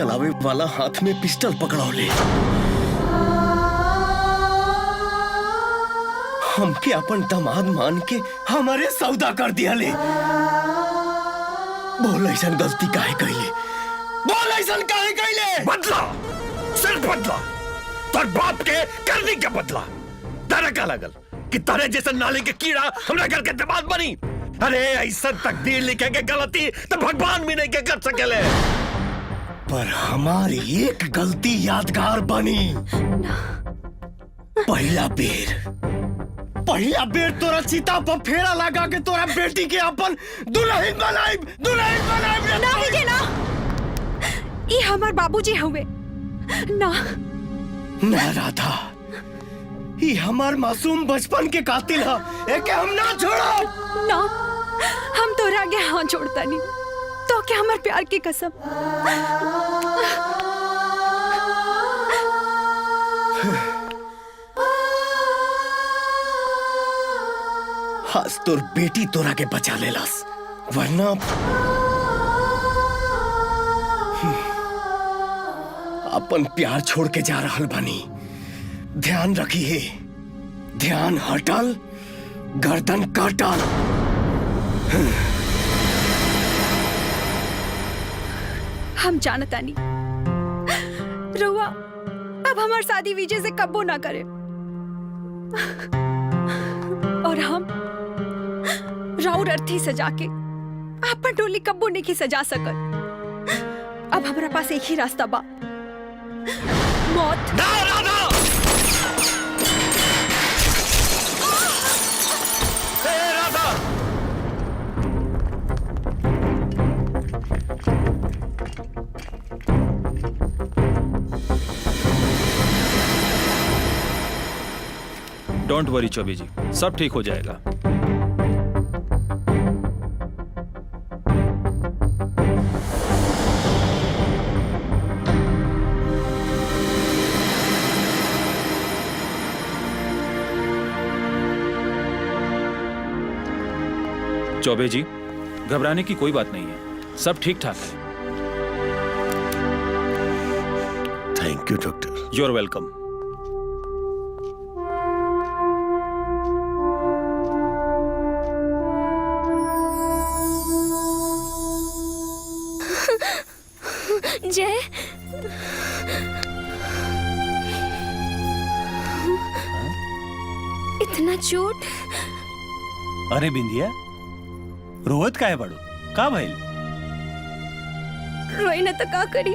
चलावे वाला हाथ में पिस्टल पकड़ौले। हमके अपन दामाद मान के हमारे सौदा कर दिया ले। बोल ऐसा गलती काहे कैले? बोल ऐसा काहे कैले? बदला, सिर्फ बदला। तर बाप के करनी के बदला। तारा का लगल कि तारे जैसे नाले के कीड़ा हमरा घर के दामाद बनी। अरे ऐसा तकदीर लिखे के गलती तो भगवान भी नहीं के कर सकेले। पर हमारी एक गलती यादगार बनी। पहला बेर तोरा चिता पर फेरा लगा के तोरा बेटी के अपन दुल्हन बनाइब ना विजय ना, ये हमार बाबूजी हुए ना। ना राधा, ये हमार मासूम बचपन के कातिल है। एके हम ना छोड़ो। ना, हम तोरा आगे हाथ जोड़ता नहीं तो क्या हमार प्यार की कसम। आज तोर बेटी तोरा के बचा लेलास, वरना अपन प्यार छोड़ के जा रहल बानी। ध्यान रखिए, ध्यान हटल गर्दन काटल। हम जानता नहीं रहुआ अब हमार शादी विजय से कब्बो ना करे और हम राउर अर्थी सजा के आपन टोली कब्बो नहीं सजा सकत। अब हमारा पास एक ही रास्ता बा, मौत। ना राधा, राधा, डोंट वरी चौबे जी, सब ठीक हो जाएगा। चौबे जी, घबराने की कोई बात नहीं है, सब ठीक ठाक है। Thank you doctor. You are welcome. Jai, इतना चोट? अरे बिंदिया, रोवत काय बड़ो? का भइल? रोई न तो का करी,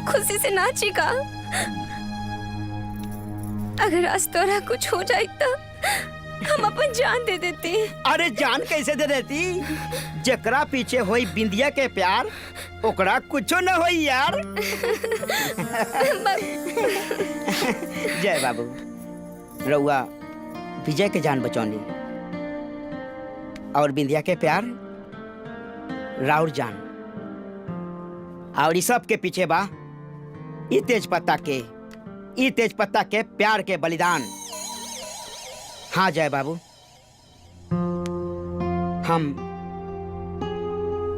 खुशी से नाची का। अगर आज तोरा कुछ हो जाए तो हम अपन जान दे देती। अरे जान कैसे दे देती? जकरा पीछे होई बिंदिया के प्यार, ओकरा कुछो न होई यार। जय बाबू, रउआ विजय के जान बचौनी और बिंदिया के प्यार राउर जान, और इस सब के पीछे बा ई तेज पत्ता के प्यार के बलिदान। हाँ जय बाबू, हम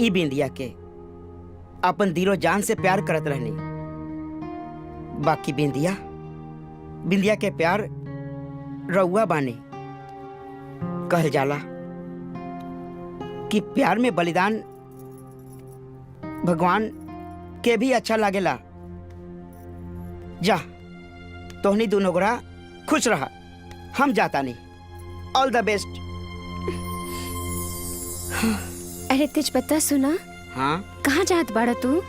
ई बिंदिया के अपन दिलो जान से प्यार करत रहनी। बाकी बिंदिया के प्यार रउआ बानी। कहल जाला कि प्यार में बलिदान भगवान के भी अच्छा लागेला। जा, तोहनी दोनों गोरा खुश रहा, हम जाता नहीं। ऑल द बेस्ट। अरे तेज पत्ता सुना। हाँ, कहाँ जात बाड़ा तू?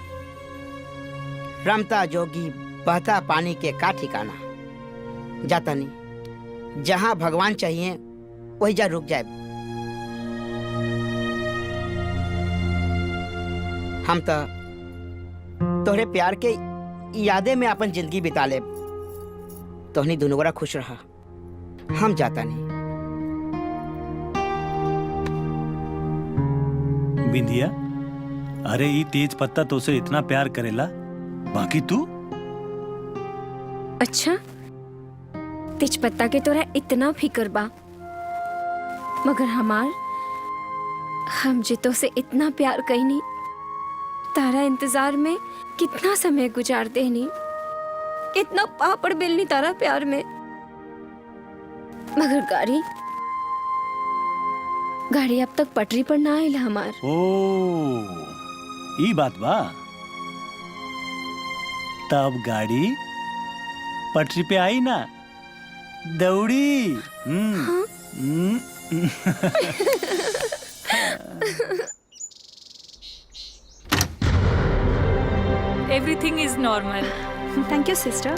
रमता जोगी बहता पानी के का ठिकाना। जाता नहीं, जहाँ भगवान चाहिए वही जा रुक जाए। हम तो तोहरे प्यार के यादें में अपन जिंदगी बिता ले। तोहनी दोनों गोरा खुश रहा, हम जाता नहीं। बिंदिया, अरे ये तेज पत्ता तो से इतना प्यार करेला, बाकी तू? अच्छा, तेज पत्ता के तोरा इतना फिकर बा, मगर हम जे तो से इतना प्यार कईनी तारा इंतजार में कितना समय गुजार देनी, कितना पापड़ बेलनी तारा प्यार में। मगर गाड़ी अब तक पटरी पर ना आइला हमार। ओ ई बात बा। तब गाड़ी पटरी पे आई ना, दौड़ी। Everything is normal. Thank you sister.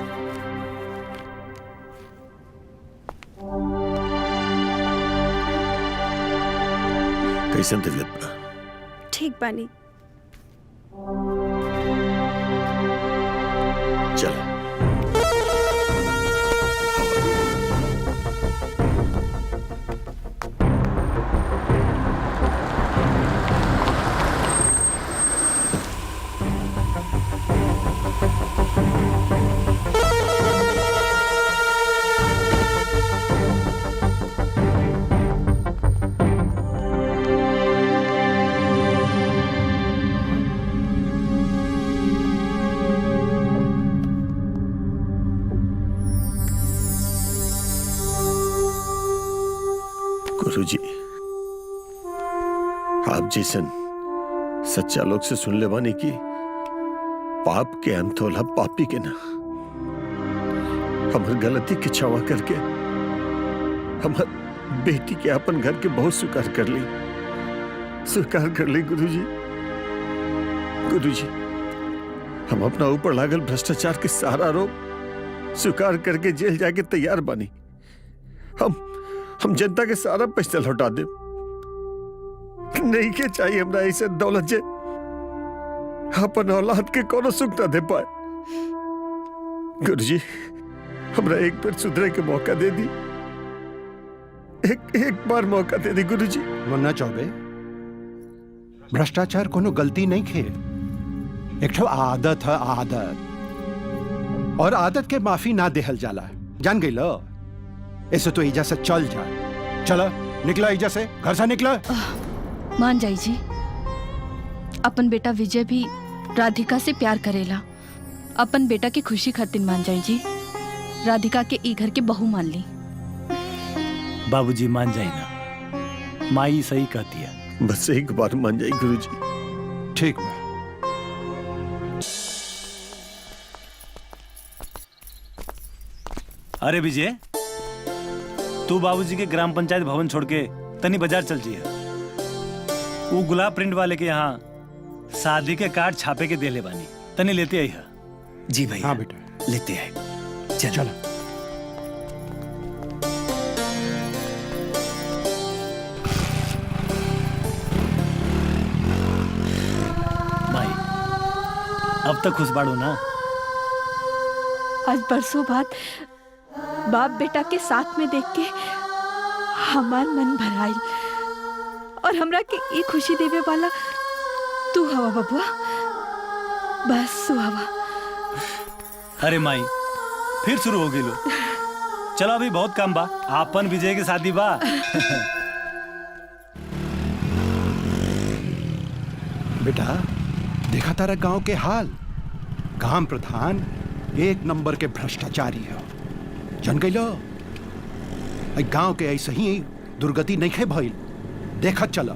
कैसन तबीयत बा? ठीक बानी। चल। गुरुजी, आप जैसन सच्चा लोग से सुन ले बानी की पाप के अंत होला पापी के ना। हमर गलती के क्षमा करके हमर बेटी के अपन घर के बहुत स्वीकार कर ली गुरुजी। गुरुजी, हम अपना ऊपर लागल भ्रष्टाचार के सारा आरोप स्वीकार करके जेल जाके तैयार बानी। हम जनता के सारा पैसा लौटा दे। नहीं के चाहिए हमरा ऐसे दौलत जे अपन औलाद के कोनो सुख न दे पाए। गुरुजी, हमरा एक बार सुधरे के मौका दे दी। एक बार मौका दे दी गुरुजी। मुन्ना चौबे, भ्रष्टाचार कोनो गलती नहीं खे, एक ठो आदत है आदत, और आदत के माफी ना देहल जाला। जान गई लो, ऐसे तो इजा से चल जा। चलो निकला इजा से, घर से निकला। मान जाई जी, अपन बेटा विजय भी राधिका से प्यार करेला। अपन बेटा की खुशी खातिर मान जाई जी, राधिका के ई घर के बहू मान ली। बाबूजी मान जाई ना, माई सही कहती है। बस एक बार मान जाए गुरुजी। ठीक बा। अरे विजय, तू बाबूजी के ग्राम पंचायत भवन छोड़ के तनी बाजार चल जिए। वो गुलाब प्रिंट वाले के यहाँ शादी के कार्ड छापे के दे ले बानी, तनी लेते आई है। जी भैया। हाँ बेटा, लेते हैं। चलो। माई, अब तक खुश बाड़ो ना? आज बरसों बाद बाप बेटा के साथ में देख के हमार मन भराइल, और हमरा के ये खुशी देवे वाला तू हवा बबुआ, बस तू हवा। अरे माई, फिर शुरू हो गेलो। चलो अभी बहुत काम बा, आपन विजय के शादी बा। बेटा, देखा तारा गांव के हाल। ग्राम प्रधान एक नंबर के भ्रष्टाचारी है। जन गई लो, गांव के ऐसे ही दुर्गति नहीं खे भइल। देखत चला।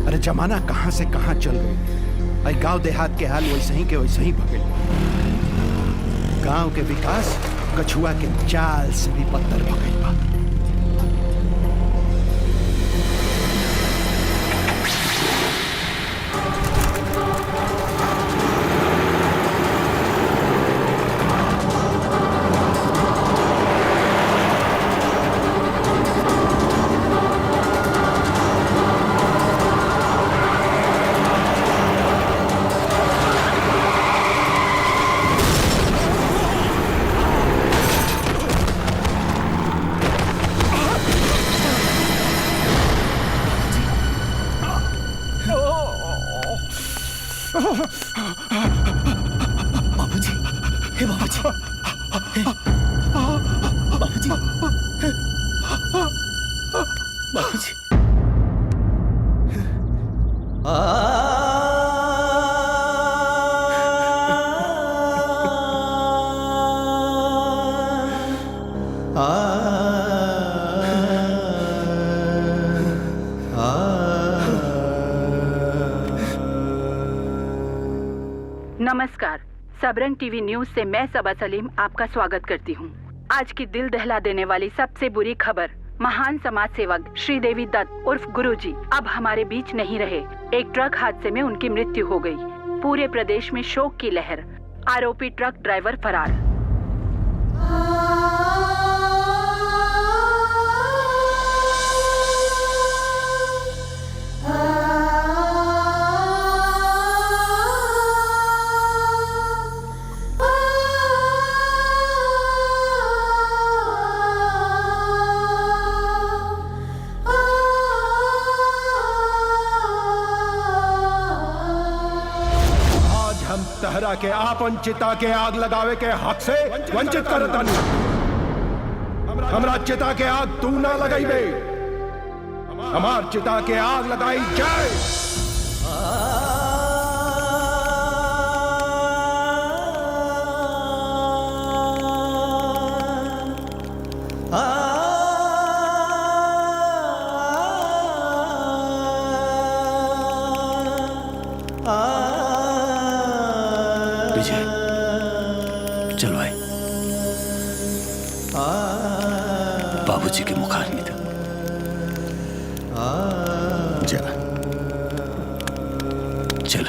अरे जमाना कहां से कहां चल गई। गांव देहात के हाल वैसे ही भगे। गांव के विकास कछुआ के चाल से भी बदतर भगल बा। नमस्कार, सबरंग टीवी न्यूज से मैं सबा सलीम आपका स्वागत करती हूँ। आज की दिल दहला देने वाली सबसे बुरी खबर, महान समाज सेवक श्रीदेवी दत्त उर्फ गुरुजी अब हमारे बीच नहीं रहे। एक ट्रक हादसे में उनकी मृत्यु हो गई। पूरे प्रदेश में शोक की लहर। आरोपी ट्रक ड्राइवर फरार। तहरा के आपन चिता के आग लगावे के हक से वंचित करतन। हमरा चिता के आग तू ना लगाइबे, हमार चिता के आग लगाई जाए। चलो आए। बाबूजी के मुखार नहीं था। जा चल।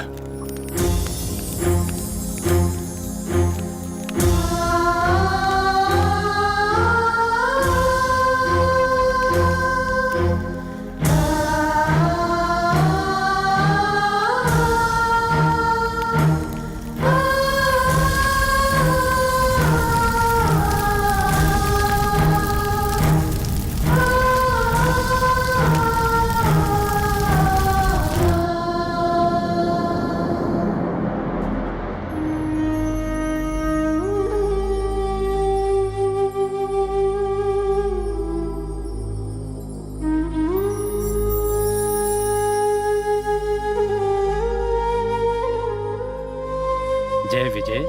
जय विजय,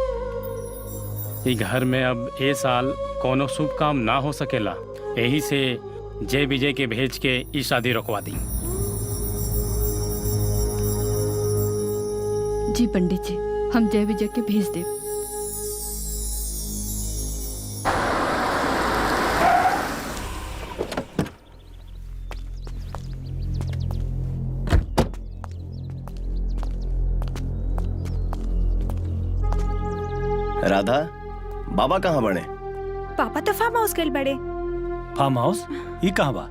ई घर में अब ए साल कोनो शुभ काम ना हो सकेला, यही से जय विजय के भेज के ई शादी रोकवा दी। जी पंडित जी, हम जय विजय के भेज देव। राधा, बाबा कहाँ बने? पापा तो फार्म हाउस गए बड़े। Farm house? ये कहाँ बा?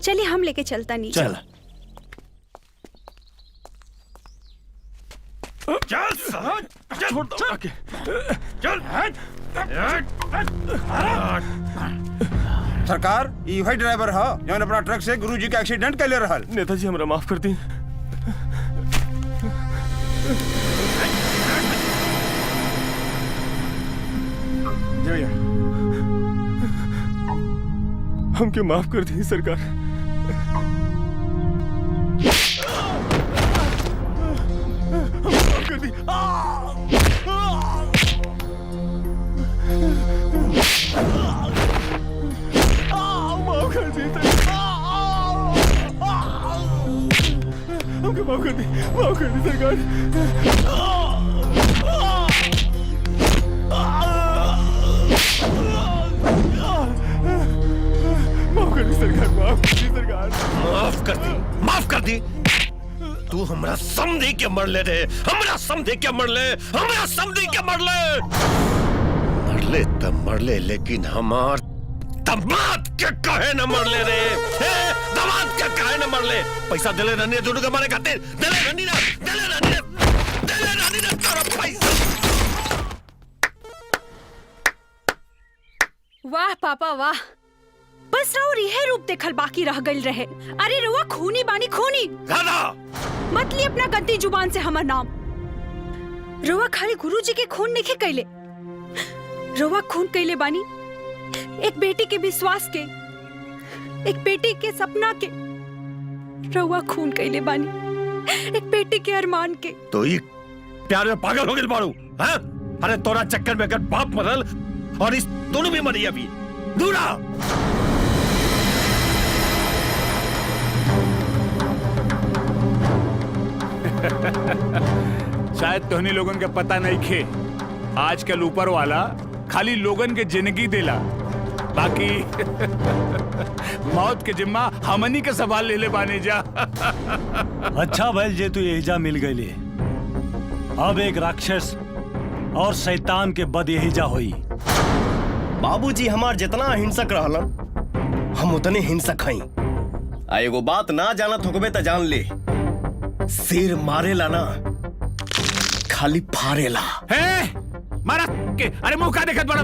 चलिए हम लेके चलता नीचे। चल। छोड़ दो आके। चल। सरकार, ई वही ड्राइवर है जौन अपना ट्रक से गुरुजी के एक्सीडेंट कैले रहल। नेताजी हमरा माफ कर दी। हमके माफ कर दी सरकार। माफ कर दी। माफ कर दी। हमके माफ कर दी। माफ कर दी सरकार। माफ कर दी। माफ कर दी। तू हमरा समझी के मर ले रे। हमरा समझी के मर ले। हमरा समझी के मर ले। मर ले लेकिन हमार दामाद के कहे न मर ले रे। दामाद के कहे न मर ले। पैसा दिले रहनी दोनों के मारे खातिर। दिले रहनी ना तेरा पैसा। वाह पापा वाह, बस रहो रिहे रूप देखल बाकी रह गई रहे। अरे रुआ खूनी बानी खूनी। मत ली अपना गंदी जुबान से हमार नाम। रुआ खाली गुरुजी के खून नहीं कैले, रुआ खून कैले बानी एक बेटी के विश्वास के, एक बेटी के सपना के। रुआ खून कैले बानी एक बेटी के अरमान के। तो ये प्यार में पागल हो गए बाड़ू। हाँ? अरे तोरा चक्कर में अगर बाप मरल और इस दोनों भी मरी अभी। दूरा शायद तोहनी लोगन के पता नहीं खे, आजकल ऊपर वाला खाली लोगन के जिंदगी देला, बाकी मौत के जिम्मा हमनी के सवाल ले ले बानी जा। अच्छा भैल जे तू यही जा मिल गई। अब एक राक्षस और शैतान के बद यही जा होई। बाबूजी हमार जितना हिंसक रहलन हम उतने हिंसक हई। आ एगो बात ना जानत होकबे त जान ले, शेर मारेला ना खाली फारेला। है मारा के, अरे मुंह का देखत बड़ा।